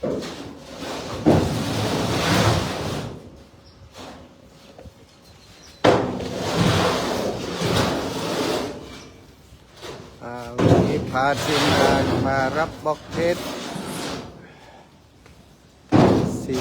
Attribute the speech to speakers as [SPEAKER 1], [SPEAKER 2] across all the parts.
[SPEAKER 1] วันนี้พาทีมงานมารับบล็อกเทสสี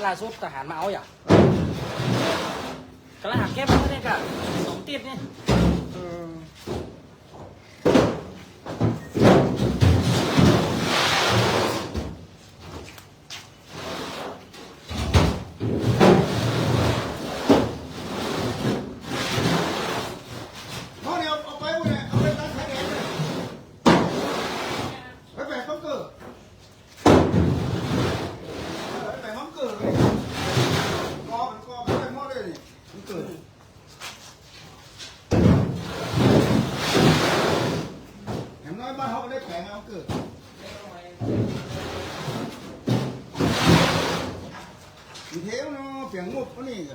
[SPEAKER 2] ล่าสุดทหารมาเอาอย่างกระหักแก้มไม่ได้กะสมติดนี่
[SPEAKER 1] เออเขาเนี่ยเอาไปวะเนี่ยเอาไปตั้งขายแดงเลยไปแบกบังเกอร์ไปแบกบังเกอร์เลยกอไปหมดเลยนี่บังเกอร์อย่างน้อยบ้านเขาก็ได้แผงบังเกอร์มีเทวเนาะเปลี่ยนงบก็นี่ไง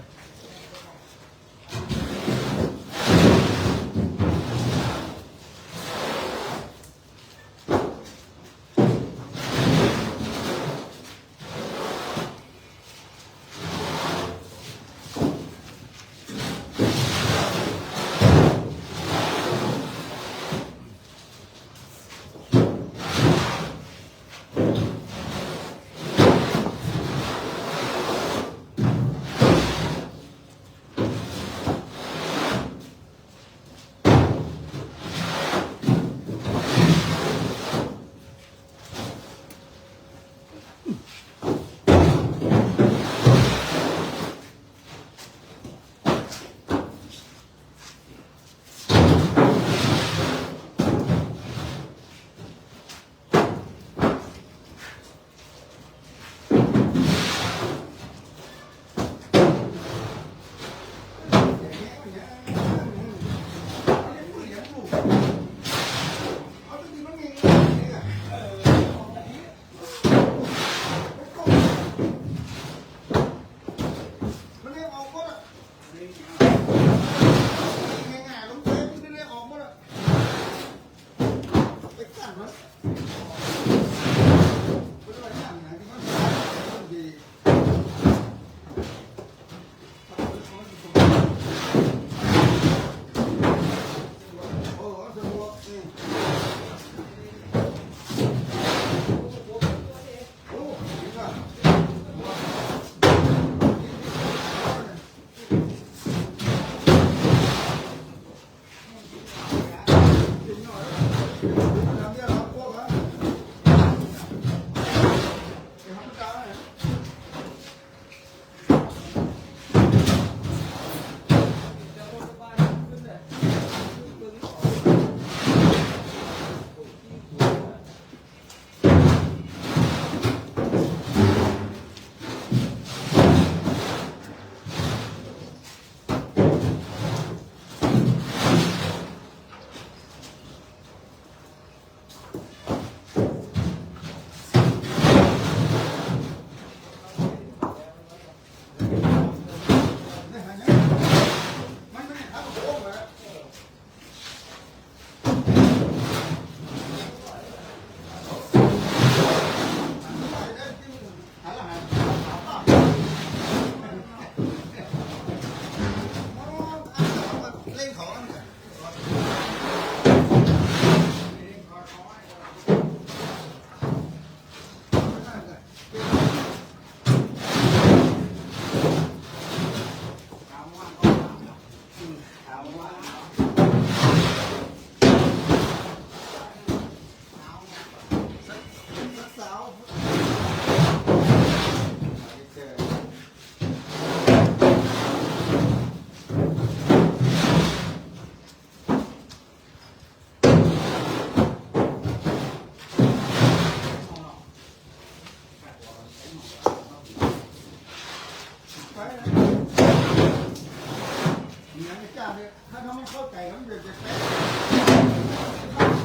[SPEAKER 1] ถ้าเขาไม่เข้าใจแล้วมันจะแป๊ะ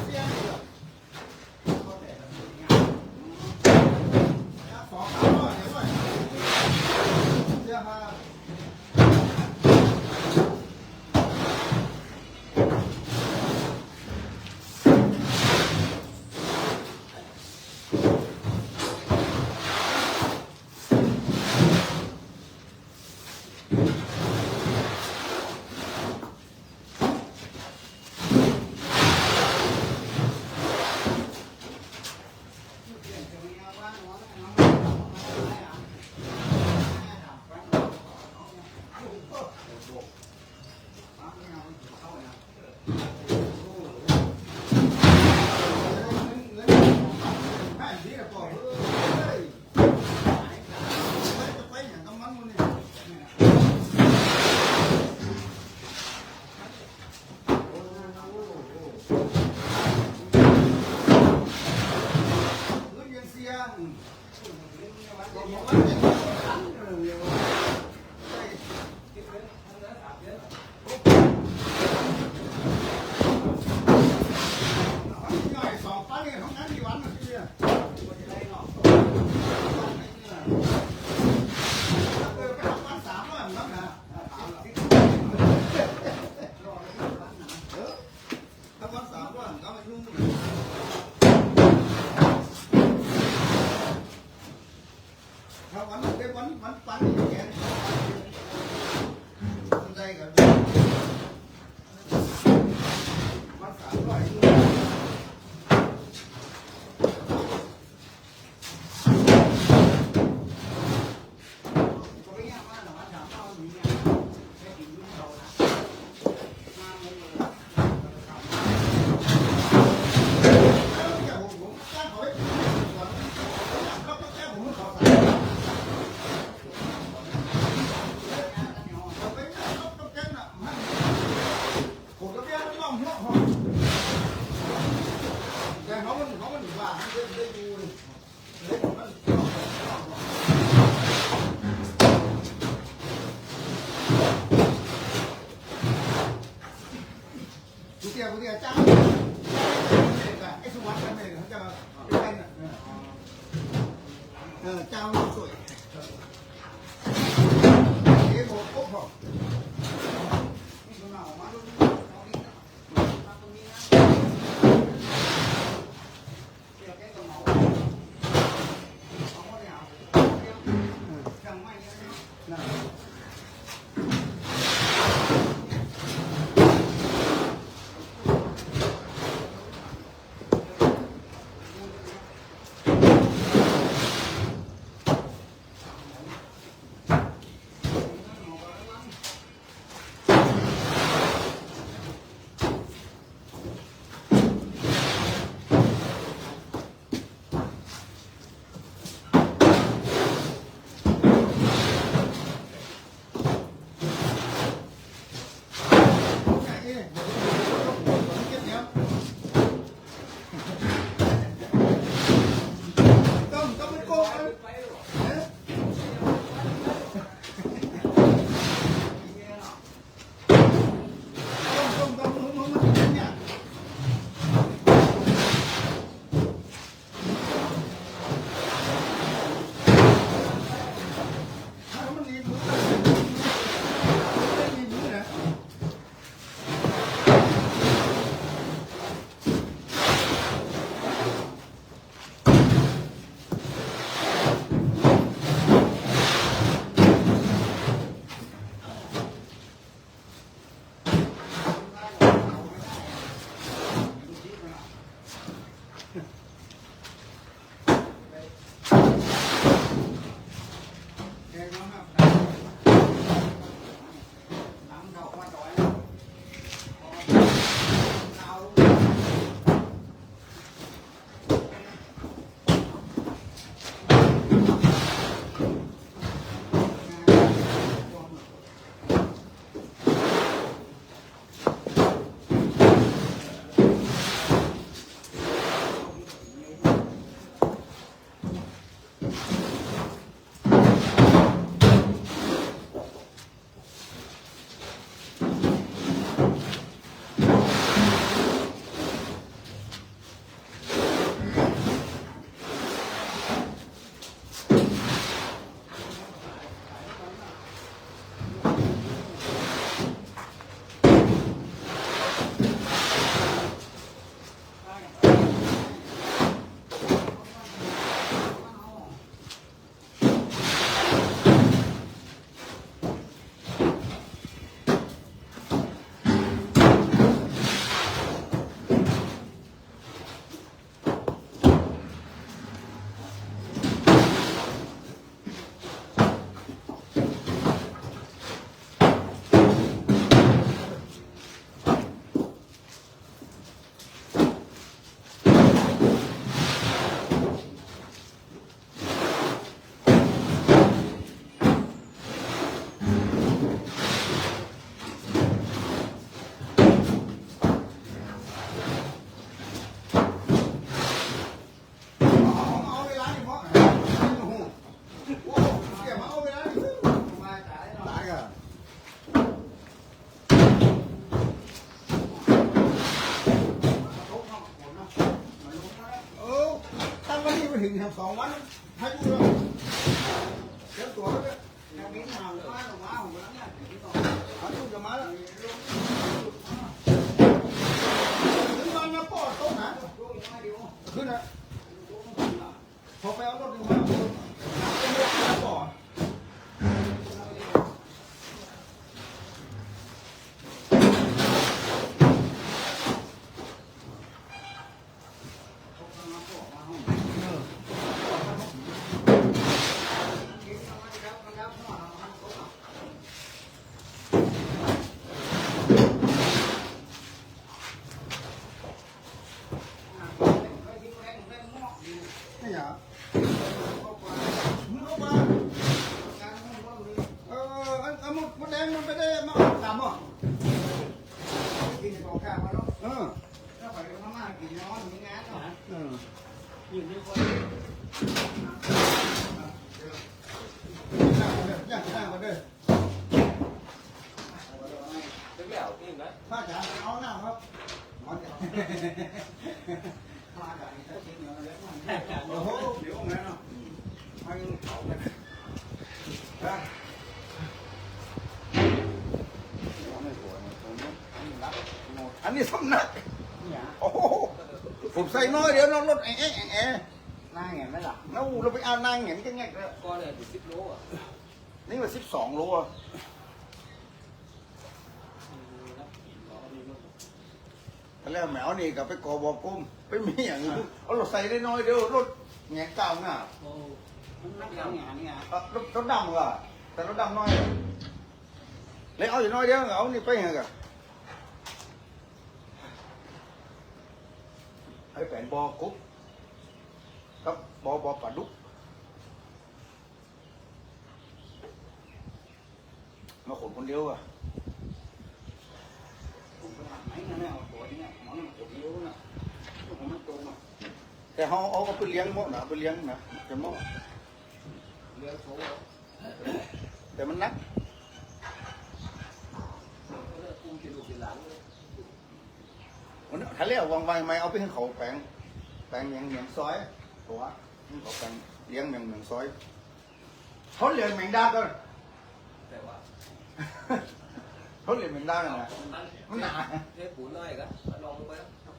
[SPEAKER 1] เสียงเลยสองสามร้อยเดี๋ยวด้วยเสียมา ถึง2 วันให้ดูเลยเดี๋ยวตัวเลยยังมีหนาวมาหรือมาของมันเนี่ยมาดูจะมาแล้วถึงวันมาปอดโต๊ะนะขึ้นนะพอไปเอารถดึงมาปอดนี่เหรอมึงเข้ามามดแดงมันไปได้มาถามอ่ะกินของข้าวมาแล้วแล้วไปพม่ากินน้อยมีงานเหรอ
[SPEAKER 2] อยู่ในคน
[SPEAKER 1] ย่างข้าวมาด้วย
[SPEAKER 2] ตึ้งแล้วตึ้งแล้ว
[SPEAKER 1] ป้าจ๋าเอาหน้าครับมาจ๋ามาจ๋าโอ้โหเดี๋ยวงั้นเนาะให้เขาเลยนะอันนี้สำนักโอ้โหผมใส่น้อยเดี๋ยวน้องรถแอะแอะนางเห็นไหมล่ะแล้วเราไปเอานางเห็นก็ง่ายเลย
[SPEAKER 2] ก็เลยถึง10 โลอ่ะ
[SPEAKER 1] นี่ว่า12 โลแล้วแมวนี่กับไปกอบอกกุ้มไปมีอย่างนี้เอารถใส่ได้น้อยเดียวรถแง่เก่าน่ะ
[SPEAKER 2] โอ้มันนักแล้วงานนี่อ่ะ
[SPEAKER 1] รถดำว่ะแต่รถดำน้อยเลยเอาอยู่น้อยเดียวเอานี่ไปไงกันไอ้แผนบอกุ๊บกับบปลาดุกมาขนคนเดียวอ่ะแต่เขาเอาไปเลี้ยงหมดนะไปเลี้ยงนะจะหมดเลี้ยงโซ่แต่มันนักมันถ้าเลี้ยงวางไว้ไม่เอาไปให้เขาแปลงอย่างซอยตัวเขาแปลงเลี้ยงอย่างซอยเขาเลี้ยงแมงดาก็
[SPEAKER 2] แต่ว่า
[SPEAKER 1] เขาเลี้ยงแมงดาเนี่ยมันหนา
[SPEAKER 2] เทปูนน้อยก็ลองไป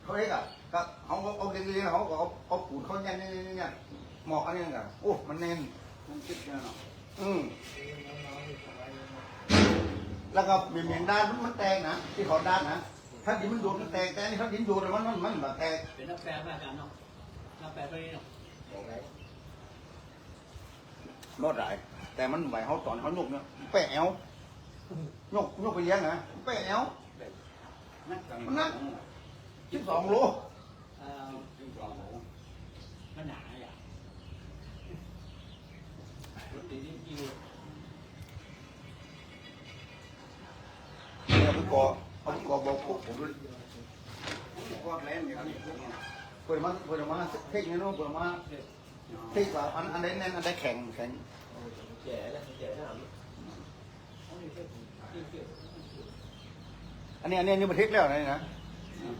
[SPEAKER 1] เขาเรียกอะก็เขาเลี้ยงเขาเอาปูนเขาเนี่ยหมอกอันนี้กันโอ้มันเน้นมันคิดเนี่ยเนาะแล้วก็เมียงด้านมันแตกนะที่เขาด้านนะถ้าดินมันโดนมันแตกแต่นี่ถ้าดินโดนมันแบบแตก
[SPEAKER 2] เป็นนักแปลมากันเนาะนักแปลไปเนาะ
[SPEAKER 1] รอดได้แต่มันไหวเขาตอนเขาหนุกเนี่ยแปะเอวหนุกไปเลี้ยงนะแปะเอวมันนัก12 โล
[SPEAKER 2] มันหนาอย่างรถตีนี่กิโล
[SPEAKER 1] เอาไปกอบอกพวกผมด้วยกอแรงอย่างนี้เปิดมาเทคนิคนู้นเปิดมาเทคว่าอันใดแน่นอันใดแข็ง
[SPEAKER 2] แก่แล้วแก่หน้า
[SPEAKER 1] อันนี้มันเทคแล้วนะนะ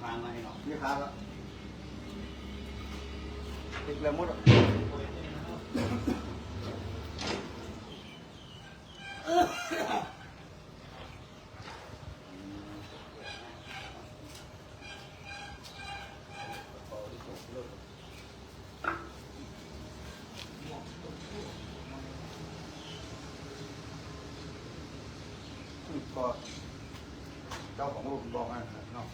[SPEAKER 2] พามาให้เนาะ
[SPEAKER 1] นี่ครับเทคแล้วหมดก็เจ้าของรูปบอกนะเนาะ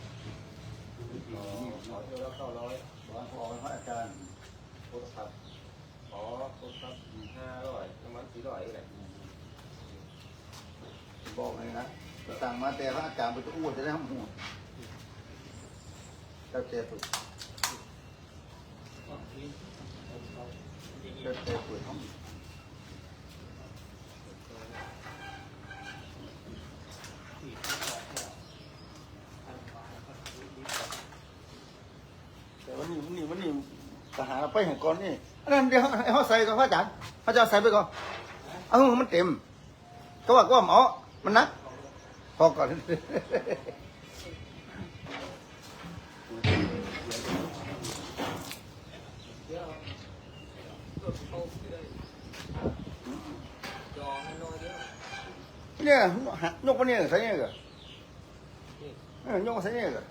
[SPEAKER 1] ขอเที่ยวแล้ว900บอกพอพระอาจารย์โทรศัพท์
[SPEAKER 2] โทรศัพท์500ประมาณ400นี่แหละ
[SPEAKER 1] บอกเลยนะสั่งมาแต่พระอาจารย์ไปจะอ้วนจะได้ทำหัวเจ้าเจ็บปุ๋ยเจ้าเจ็บปุ๋ยท้องแต่วันนี้ทหารไปเห็นก่อนนี่อันนั้นเดี๋ยวเขาใส่ก่อนพระอาจารย์ใส่ไปก่อนเอามันเต็มก็ว่าหมอมันนักพอก่อน เนี่ยยกมาเนี่ยใส่เนี่ยก็ยกมาใส่เนี่ยก็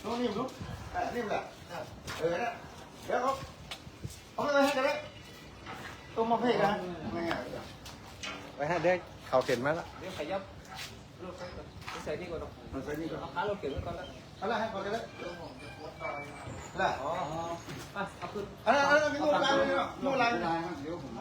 [SPEAKER 1] ลงนี่ลูกนี่แหละนะเดี๋ยวเขาเอาไปให้กันเลยต้องมาเพ่กันไม่ง่าย
[SPEAKER 2] ไปฮะเด็กเขาเข็นมาแล้ว
[SPEAKER 3] เดี๋ยวขยับลูกใส่นี่ก่อน
[SPEAKER 1] ใส่นี่ก็
[SPEAKER 3] เอาขาเราเก็บไว้ก่อนแล้ว
[SPEAKER 1] อะไรให้ก่อนกันเลยล่ะ
[SPEAKER 3] อ๋อเอาขึ้น
[SPEAKER 1] อันนั้นมีงูลายเลยเนาะงูลาย
[SPEAKER 2] เดี๋ยวผม